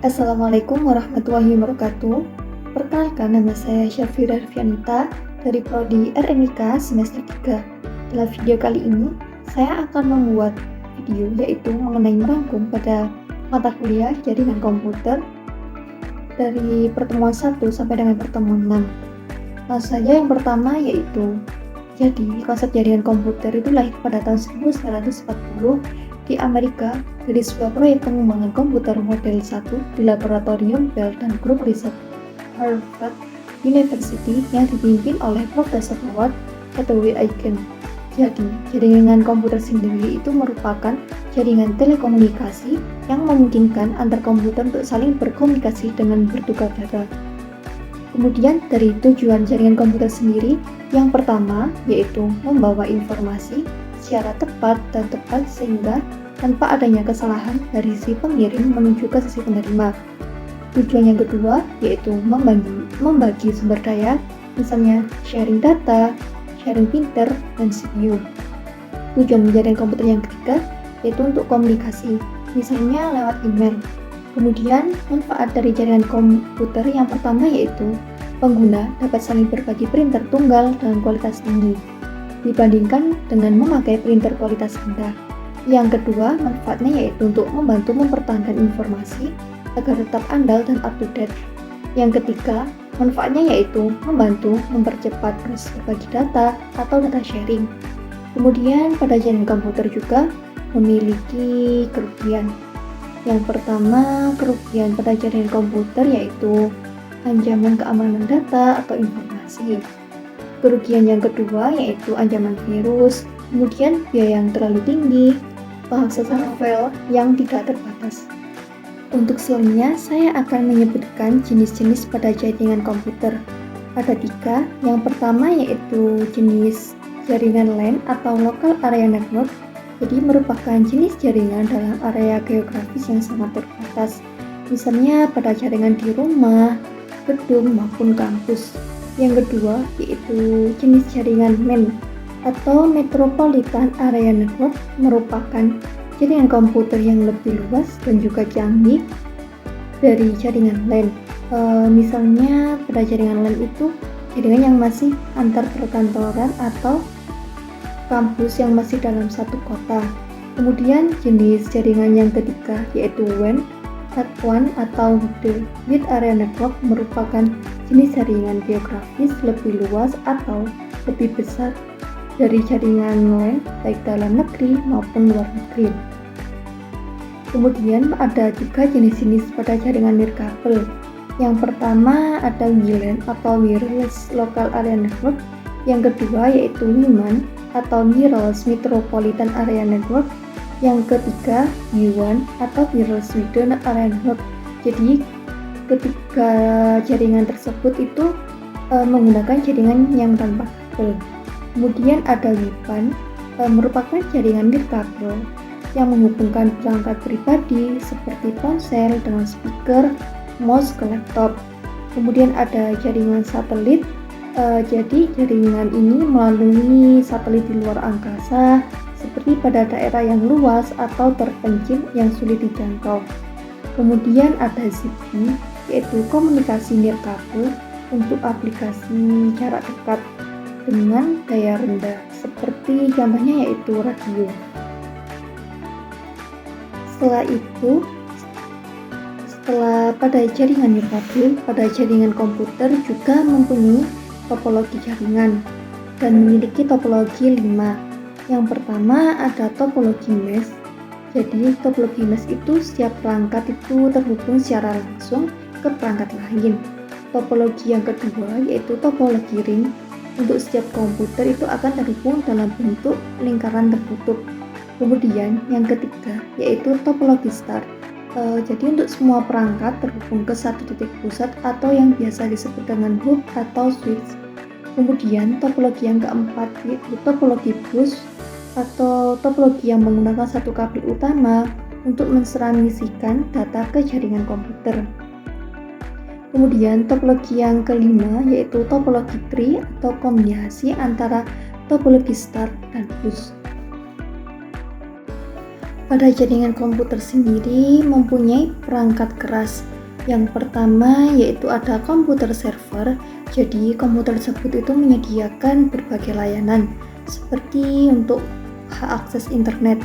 Assalamualaikum warahmatullahi wabarakatuh. Perkenalkan, nama saya Syafira Arfianita dari Prodi RMIK semester 3. Dalam video kali ini, saya akan membuat video yaitu mengenai merangkum pada mata kuliah jaringan komputer dari pertemuan 1 sampai dengan pertemuan 6. Langsung saja yang pertama yaitu, jadi konsep jaringan komputer itu lahir pada tahun 1940 di Amerika dari sebuah proyek pengembangan komputer model 1 di laboratorium Bell dan grup riset Harvard University yang dipimpin oleh Profesor Howard Hathaway Aiken. Jadi, jaringan komputer sendiri itu merupakan jaringan telekomunikasi yang memungkinkan antar komputer untuk saling berkomunikasi dengan bertukar data. Kemudian dari tujuan jaringan komputer sendiri, yang pertama yaitu membawa informasi secara tepat sehingga tanpa adanya kesalahan dari si pengirim menuju ke sisi penerima. Tujuan yang kedua yaitu membagi sumber daya, misalnya sharing data, sharing printer, dan CPU. Tujuan jaringan komputer yang ketiga yaitu untuk komunikasi, misalnya lewat email. Kemudian manfaat dari jaringan komputer yang pertama yaitu pengguna dapat saling berbagi printer tunggal dengan kualitas tinggi dibandingkan dengan memakai printer kualitas rendah. Yang kedua, manfaatnya yaitu untuk membantu mempertahankan informasi agar tetap andal dan up to date. Yang ketiga, manfaatnya yaitu membantu mempercepat proses berbagi data atau data sharing. Kemudian pada jaringan komputer juga memiliki kerugian. Yang pertama, kerugian pada jaringan komputer yaitu ancaman keamanan data atau informasi. Kerugian yang kedua yaitu ancaman virus, kemudian biaya yang terlalu tinggi, pengaksesan file yang tidak terbatas. Untuk selanjutnya, saya akan menyebutkan jenis-jenis pada jaringan komputer. Ada 3, yang pertama yaitu jenis jaringan LAN atau Local Area Network, jadi merupakan jenis jaringan dalam area geografis yang sangat terbatas, misalnya pada jaringan di rumah, gedung, maupun kampus. Yang kedua yaitu jenis jaringan MAN atau Metropolitan Area Network, merupakan jaringan komputer yang lebih luas dan juga canggih dari jaringan LAN. Misalnya pada jaringan LAN itu jaringan yang masih antar perkantoran atau kampus yang masih dalam satu kota. Kemudian jenis jaringan yang ketiga yaitu WAN atau Wide Area Network, merupakan jenis jaringan geografis lebih luas atau lebih besar dari jaringan LAN baik dalam negeri maupun luar negeri. Kemudian ada juga jenis-jenis pada jaringan nirkabel. Yang pertama ada WLAN atau Wireless Local Area Network. Yang kedua yaitu WMAN atau Wireless Metropolitan Area Network. Yang ketiga WWAN atau Wireless Wide Area Network. Jadi ketiga jaringan tersebut itu menggunakan jaringan yang tanpa kabel. Kemudian ada WPAN, merupakan jaringan nirkabel yang menghubungkan perangkat pribadi seperti ponsel dengan speaker, mouse ke laptop. Kemudian ada jaringan satelit, jadi jaringan ini melalui satelit di luar angkasa seperti pada daerah yang luas atau terpencil yang sulit dijangkau. Kemudian ada ZigBee, yaitu komunikasi nirkabel untuk aplikasi jarak dekat dengan daya rendah, seperti contohnya yaitu radio. Setelah pada jaringan nirkabel, pada jaringan komputer juga mempunyai topologi jaringan dan memiliki topologi 5. Yang pertama ada topologi mesh. Jadi topologi mesh itu setiap perangkat itu terhubung secara langsung ke perangkat lain. Topologi yang kedua yaitu topologi ring. Untuk setiap komputer itu akan terhubung dalam bentuk lingkaran tertutup. Kemudian yang ketiga yaitu topologi star. Jadi untuk semua perangkat terhubung ke satu titik pusat atau yang biasa disebut dengan hub atau switch. Kemudian topologi yang keempat yaitu topologi bus atau topologi yang menggunakan satu kabel utama untuk mentransmisikan data ke jaringan komputer. Kemudian topologi yang kelima yaitu topologi tree atau kombinasi antara topologi star dan bus. Pada jaringan komputer sendiri mempunyai perangkat keras Yang pertama yaitu ada komputer server. Jadi komputer tersebut itu menyediakan berbagai layanan seperti untuk hak akses internet.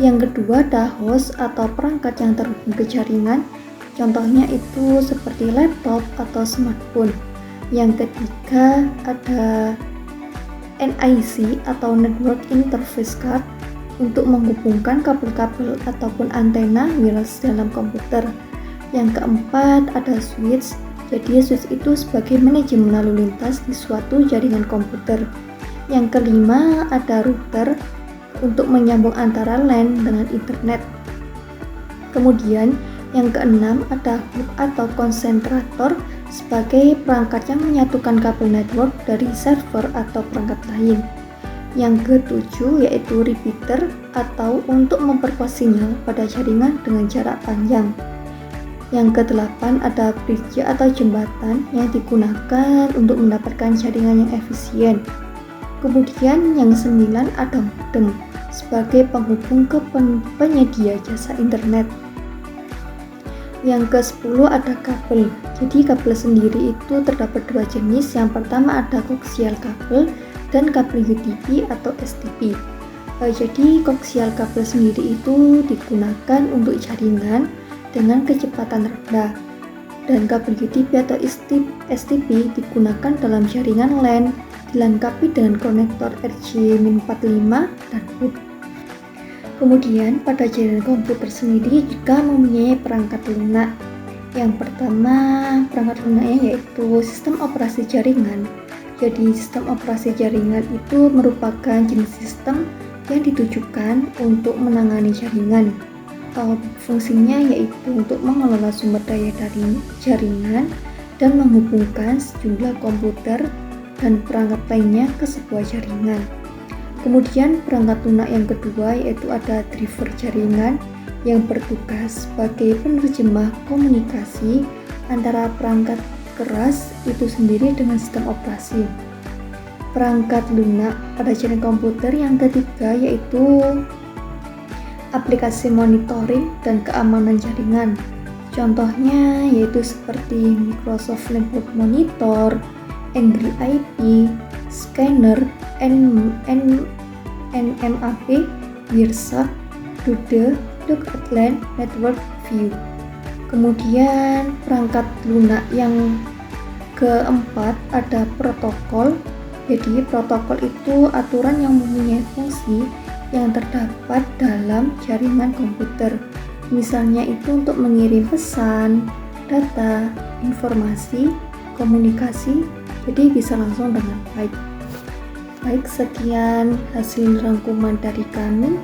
Yang kedua ada host atau perangkat yang terhubung ke jaringan. Contohnya itu seperti laptop atau smartphone. Yang ketiga ada NIC atau Network Interface Card untuk menghubungkan kabel-kabel ataupun antena wireless dalam komputer. Yang keempat ada switch. Jadi switch itu sebagai manajemen lalu lintas di suatu jaringan komputer. Yang kelima ada router untuk menyambung antara LAN dengan internet. Kemudian yang keenam ada hub atau konsentrator sebagai perangkat yang menyatukan kabel network dari server atau perangkat lain. Yang ketujuh yaitu repeater atau untuk memperkuat sinyal pada jaringan dengan jarak panjang. Yang kedelapan ada bridge atau jembatan yang digunakan untuk mendapatkan jaringan yang efisien. Kemudian yang sembilan ada modem sebagai penghubung ke penyedia jasa internet. Yang ke-10 ada kabel. Jadi kabel sendiri itu terdapat dua jenis. Yang pertama ada koaksial kabel dan kabel UTP atau STP. Jadi koaksial kabel sendiri itu digunakan untuk jaringan dengan kecepatan rendah, dan kabel UTP atau STP digunakan dalam jaringan LAN, dilengkapi dengan konektor RJ-45 dan hub. Kemudian pada jaringan komputer sendiri juga mempunyai perangkat lunak. Yang pertama perangkat lunaknya yaitu sistem operasi jaringan. Jadi sistem operasi jaringan itu merupakan jenis sistem yang ditujukan untuk menangani jaringan. Fungsinya yaitu untuk mengelola sumber daya dari jaringan dan menghubungkan sejumlah komputer dan perangkat lainnya ke sebuah jaringan. Kemudian perangkat lunak yang kedua yaitu ada driver jaringan yang bertugas sebagai penerjemah komunikasi antara perangkat keras itu sendiri dengan sistem operasi. Perangkat lunak pada jaringan komputer yang ketiga yaitu aplikasi monitoring dan keamanan jaringan. Contohnya yaitu seperti Microsoft Network Monitor, Angry IP, Scanner, NMAP, Wireshark, Dude, Outland, Network View. Kemudian perangkat lunak yang keempat ada protokol. Jadi protokol itu aturan yang mempunyai fungsi yang terdapat dalam jaringan komputer. Misalnya itu untuk mengirim pesan, data, informasi, komunikasi, jadi bisa langsung dengan baik. Baik, sekian hasil rangkuman dari kami.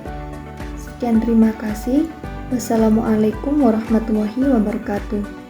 Sekian, terima kasih. Wassalamualaikum warahmatullahi wabarakatuh.